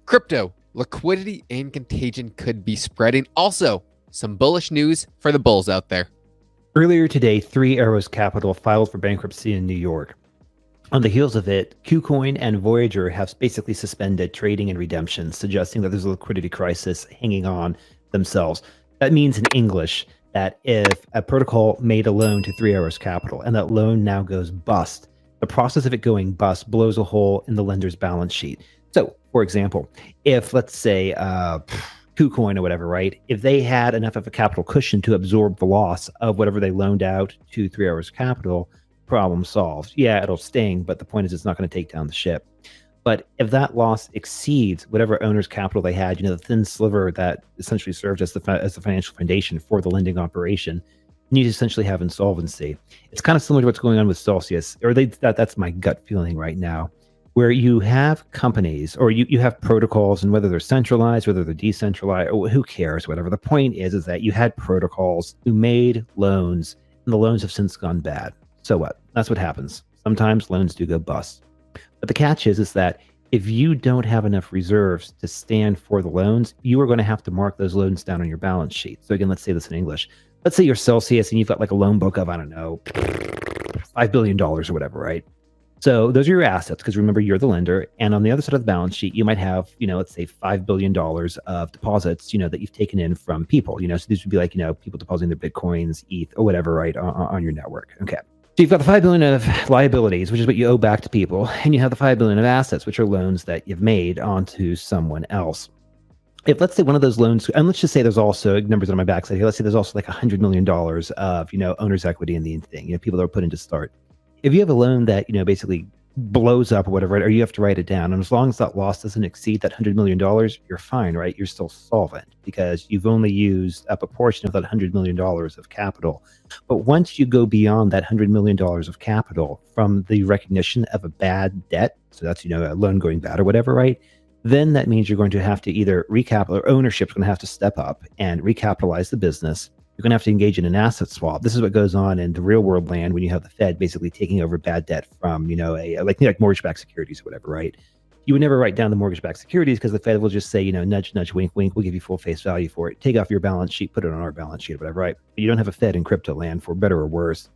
Crypto, liquidity, and contagion could be spreading. Also, some bullish news for the bulls out there. Earlier today, Three Arrows Capital filed for bankruptcy in New York. On the heels of it, KuCoin and Voyager have basically suspended trading and redemption, suggesting that there's a liquidity crisis hanging on themselves. That means in English that if a protocol made a loan to Three Arrows Capital and that loan now goes bust, the process of it going bust blows a hole in the lender's balance sheet. So, for example, if let's say KuCoin or whatever, right? If they had enough of a capital cushion to absorb the loss of whatever they loaned out to Three Arrows Capital, problem solved. Yeah, it'll sting, but the point is it's not going to take down the ship. But if that loss exceeds whatever owner's capital they had, the thin sliver that essentially served as the financial foundation for the lending operation, you essentially have insolvency. It's kind of similar to what's going on with Celsius, or that's my gut feeling right now, where you have companies or you have protocols, and whether they're centralized, whether they're decentralized, or who cares, whatever. The point is that you had protocols who made loans, and the loans have since gone bad. So what? That's what happens. Sometimes loans do go bust. But the catch is that if you don't have enough reserves to stand for the loans, you are going to have to mark those loans down on your balance sheet. So again, let's say this in English. Let's say you're Celsius and you've got like a loan book of, I don't know, $5 billion or whatever, right? So those are your assets, because remember, you're the lender. And on the other side of the balance sheet, you might have, let's say $5 billion of deposits, that you've taken in from people, so these would be like, people depositing their Bitcoins, ETH, or whatever, right, on your network. Okay. So you've got the $5 billion of liabilities, which is what you owe back to people. And you have the $5 billion of assets, which are loans that you've made onto someone else. If let's say one of those loans, and let's just say there's also numbers on my backside here. Let's say there's also like $100 million of, owner's equity in the thing, people that are put in to start. If you have a loan that, basically blows up or whatever, or you have to write it down, and as long as that loss doesn't exceed that $100 million, you're fine, right? You're still solvent because you've only used up a portion of that $100 million of capital. But once you go beyond that $100 million of capital from the recognition of a bad debt, so that's, a loan going bad or whatever, right? Then that means you're going to have to either recapitalize, or ownership's going to have to step up and recapitalize the business. You're going to have to engage in an asset swap. This is what goes on in the real world land when you have the Fed basically taking over bad debt from, like mortgage-backed securities or whatever, right? You would never write down the mortgage-backed securities because the Fed will just say, nudge, nudge, wink, wink, we'll give you full face value for it. Take off your balance sheet, put it on our balance sheet or whatever, right? But you don't have a Fed in crypto land, for better or worse.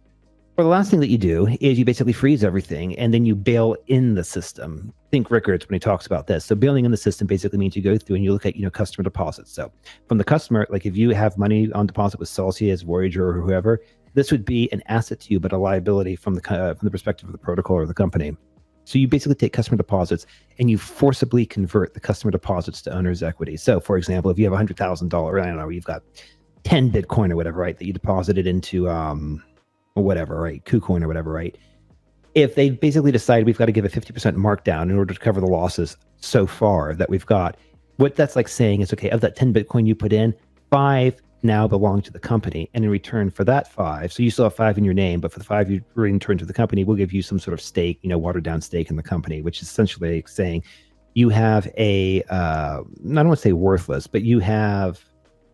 Or the last thing that you do is you basically freeze everything and then you bail in the system. Think Rickards when he talks about this. So bailing in the system basically means you go through and you look at, customer deposits. So from the customer, like if you have money on deposit with Celsius, Voyager, or whoever, this would be an asset to you, but a liability from the perspective of the protocol or the company. So you basically take customer deposits and you forcibly convert the customer deposits to owner's equity. So for example, if you have $100,000, I don't know, you've got 10 Bitcoin or whatever, right, that you deposited into, or whatever, right, KuCoin or whatever, right? If they basically decide we've got to give a 50% markdown in order to cover the losses so far that we've got, what that's like saying is, okay, of that 10 Bitcoin you put in, 5 now belong to the company. And in return for that 5, so you still have 5 in your name, but for the 5 you return to the company, we'll give you some sort of stake, watered down stake in the company, which is essentially saying you have a, I don't want to say worthless, but you have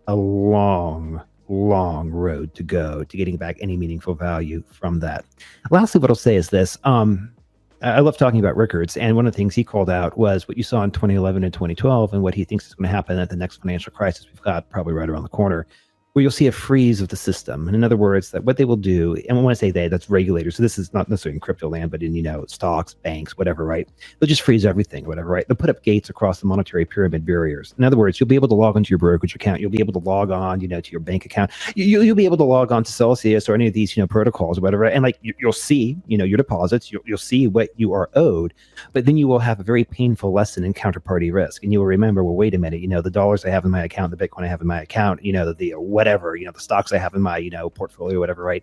a long road to go to getting back any meaningful value from that. Lastly, what I'll say is this. I love talking about Rickards, and one of the things he called out was what you saw in 2011 and 2012 and what he thinks is going to happen at the next financial crisis we've got probably right around the corner, where you'll see a freeze of the system. And in other words, that what they will do, and when I say they, that's regulators. So this is not necessarily in crypto land, but in, stocks, banks, whatever, right? They'll just freeze everything, whatever, right? They'll put up gates across the monetary pyramid barriers. In other words, you'll be able to log onto your brokerage account. You'll be able to log on, to your bank account. You'll be able to log on to Celsius or any of these, protocols or whatever. And like, you'll see, your deposits, you'll see what you are owed, but then you will have a very painful lesson in counterparty risk. And you will remember, well, wait a minute, the dollars I have in my account, the Bitcoin I have in my account, the whatever, the stocks I have in my, portfolio, whatever, right?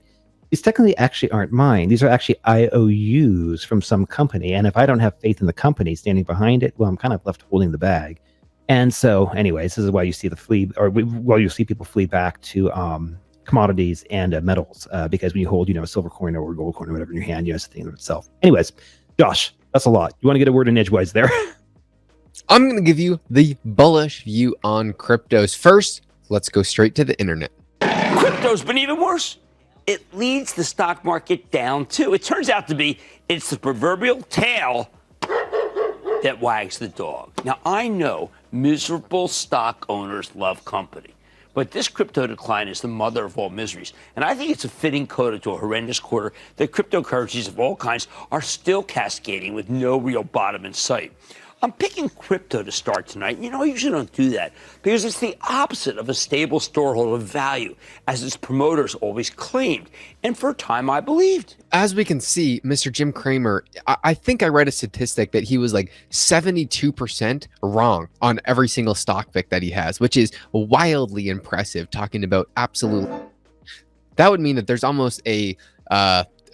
These technically actually aren't mine. These are actually IOUs from some company. And if I don't have faith in the company standing behind it, well, I'm kind of left holding the bag. And so anyways, this is why you see you'll see people flee back to commodities and metals, because when you hold, a silver coin or a gold coin or whatever in your hand, it's a thing of itself. Anyways, Josh, that's a lot. You want to get a word in edgewise there? I'm going to give you the bullish view on cryptos. First, let's go straight to the internet. Crypto's been even worse. It leads the stock market down, too. It turns out to be, it's the proverbial tail that wags the dog. Now, I know miserable stock owners love company, but this crypto decline is the mother of all miseries. And I think it's a fitting coda to a horrendous quarter that cryptocurrencies of all kinds are still cascading with no real bottom in sight. I'm picking crypto to start tonight. You know, I usually don't do that because it's the opposite of a stable storehold of value, as its promoters always claimed. And for a time, I believed. As we can see, Mr. Jim Cramer, I think I read a statistic that he was like 72% wrong on every single stock pick that he has, which is wildly impressive, talking about absolute. That would mean that there's almost a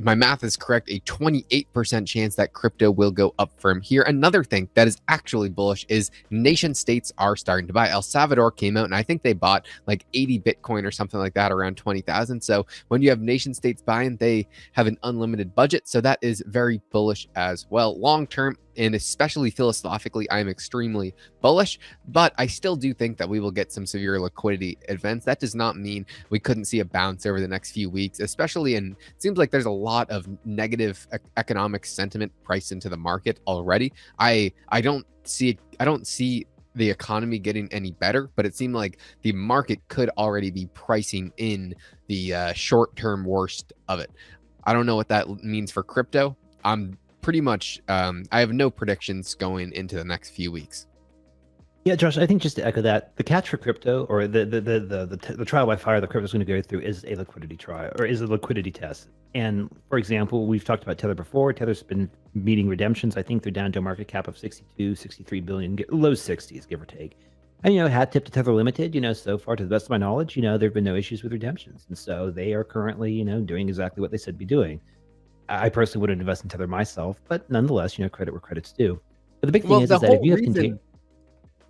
my math is correct, a 28% chance that crypto will go up from here. Another thing that is actually bullish is nation states are starting to buy. El Salvador came out and I think they bought like 80 Bitcoin or something like that, around 20,000. So when you have nation states buying, they have an unlimited budget. So that is very bullish as well. Long term, and especially philosophically, I am extremely bullish, but I still do think that we will get some severe liquidity events. That does not mean we couldn't see a bounce over the next few weeks, especially in, it seems like there's a lot of negative economic sentiment priced into the market already. I don't see the economy getting any better, but it seemed like the market could already be pricing in the short-term worst of it. I don't know what that means for crypto. I'm pretty much I have no predictions going into the next few weeks. Yeah, Josh, I think just to echo that, the catch for crypto, or the trial by fire that crypto's going to go through, is a liquidity trial, or is a liquidity test. And for example, we've talked about Tether before. Tether's been meeting redemptions. I think they're down to a market cap of 62, 63 billion, low 60s, give or take. And, hat tip to Tether Limited, so far, to the best of my knowledge, there have been no issues with redemptions. And so they are currently, doing exactly what they said be doing. I personally wouldn't invest in Tether myself, but nonetheless, credit where credit's due. But the big thing is that if you have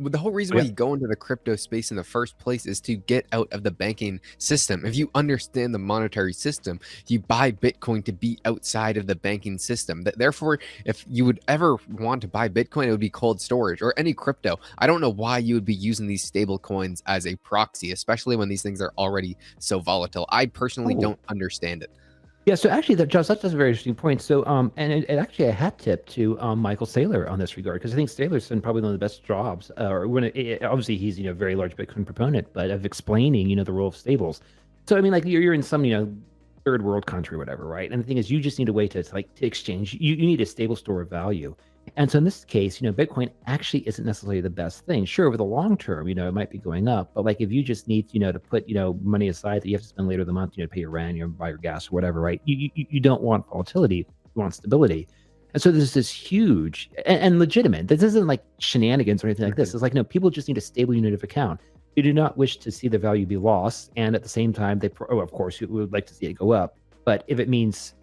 the whole reason why you go into the crypto space in the first place is to get out of the banking system. If you understand the monetary system, you buy Bitcoin to be outside of the banking system. Therefore, if you would ever want to buy Bitcoin, it would be cold storage or any crypto. I don't know why you would be using these stable coins as a proxy, especially when these things are already so volatile. I personally don't understand it. Yeah, so actually, Josh, that's a very interesting point. So, and actually a hat tip to Michael Saylor on this regard, because I think Saylor's done probably one of the best jobs, or obviously he's a very large Bitcoin proponent, but of explaining the role of stables. So I mean, like you're in some third world country or whatever, right? And the thing is, you just need a way to exchange. You need a stable store of value. And so in this case, Bitcoin actually isn't necessarily the best thing. Sure, over the long term, it might be going up, but like if you just need, to put, money aside that you have to spend later in the month, to pay your rent, buy your gas or whatever, right? You don't want volatility, you want stability. And so there's this huge and legitimate, this isn't like shenanigans or anything like this. It's like, no, people just need a stable unit of account. They do not wish to see the value be lost. And at the same time, of course, we would like to see it go up. But if it means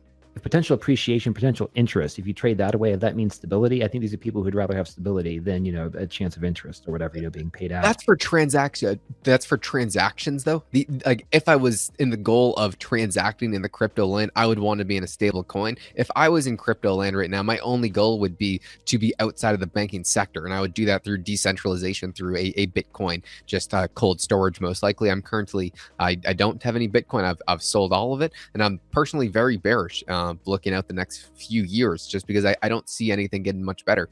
potential appreciation, potential interest, if you trade that away, if that means stability, I think these are people who'd rather have stability than, a chance of interest or whatever, being paid out. That's for transaction. That's for transactions though. If I was in the goal of transacting in the crypto land, I would want to be in a stable coin. If I was in crypto land right now, my only goal would be to be outside of the banking sector. And I would do that through decentralization, through a Bitcoin, just cold storage. Most likely I'm currently, I don't have any Bitcoin. I've sold all of it. And I'm personally very bearish looking out the next few years, just because I don't see anything getting much better.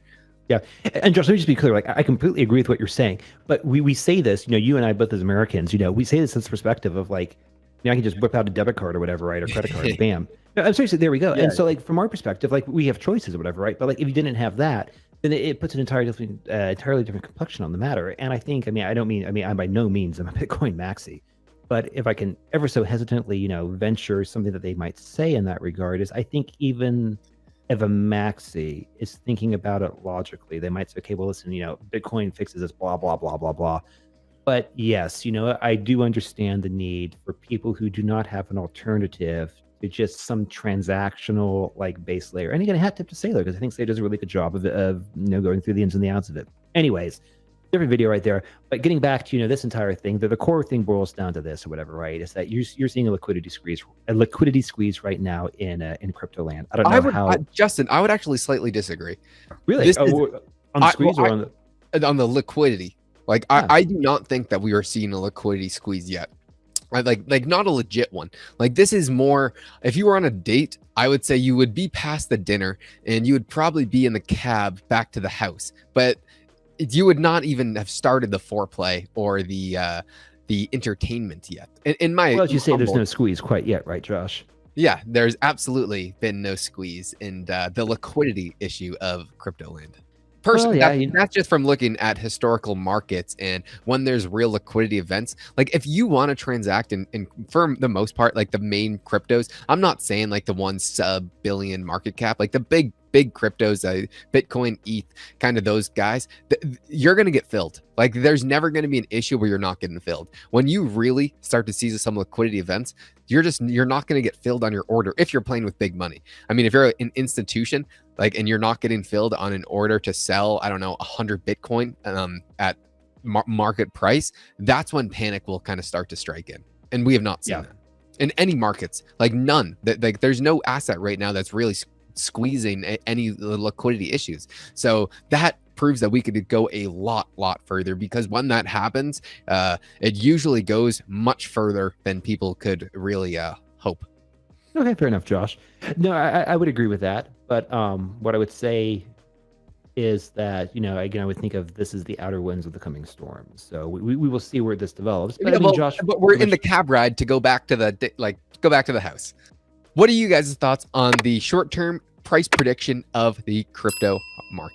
Yeah. And Josh, let me just be clear. Like, I completely agree with what you're saying, but we say this, you and I, both as Americans, we say this in this perspective of like, I can just whip out a debit card or whatever, right? Or credit card, bam. No, I'm seriously, there we go. Yeah. And so like, from our perspective, like we have choices or whatever, right? But like, if you didn't have that, then it puts an entirely different complexion on the matter. And I think, I'm by no means, I'm a Bitcoin maxi. But if I can ever so hesitantly, venture something that they might say in that regard, is I think even if a maxi is thinking about it logically, they might say, okay, well, listen, Bitcoin fixes this, blah, blah, blah, blah, blah. But yes, I do understand the need for people who do not have an alternative to just some transactional like base layer. And again, I hat tip to Saylor, because I think Saylor does a really good job of going through the ins and the outs of it. Anyways, different video right there. But getting back to this entire thing, the core thing boils down to this or whatever, right? Is that you're seeing a liquidity squeeze right now in crypto land. I don't know Justin, I would actually slightly disagree. Really? On the squeeze or on the liquidity? Like I do not think that we are seeing a liquidity squeeze yet. like not a legit one. Like this is more, if you were on a date, I would say you would be past the dinner and you would probably be in the cab back to the house, but you would not even have started the foreplay or the entertainment yet. In my Well, as you say, there's humble- no squeeze quite yet, right, Josh? yeah, there's absolutely been no squeeze in the liquidity issue of crypto land. Personally, Well, yeah, that's just from looking at historical markets and when there's real liquidity events. Like if you want to transact in for the most part, like the main cryptos, I'm not saying like the one sub-billion market cap, like the big cryptos, Bitcoin, ETH, kind of those guys, you're going to get filled. Like there's never going to be an issue where you're not getting filled. When you really start to see some liquidity events, you're not going to get filled on your order if you're playing with big money. I mean, if you're an institution, like, and you're not getting filled on an order to sell, I don't know, 100 Bitcoin at market price, that's when panic will kind of start to strike in. And we have not seen that in any markets, like none. Like there's no asset right now that's really squeezing any liquidity issues. So that proves that we could go a lot further, because when that happens, it usually goes much further than people could really hope. Okay, fair enough, Josh. No, I would agree with that. But what I would say is that, again, I would think of this as the outer winds of the coming storm. So we will see where this develops. But, Yeah, Josh, but we're in the cab ride to go back to the house. What are you guys' thoughts on the short-term price prediction of the crypto market?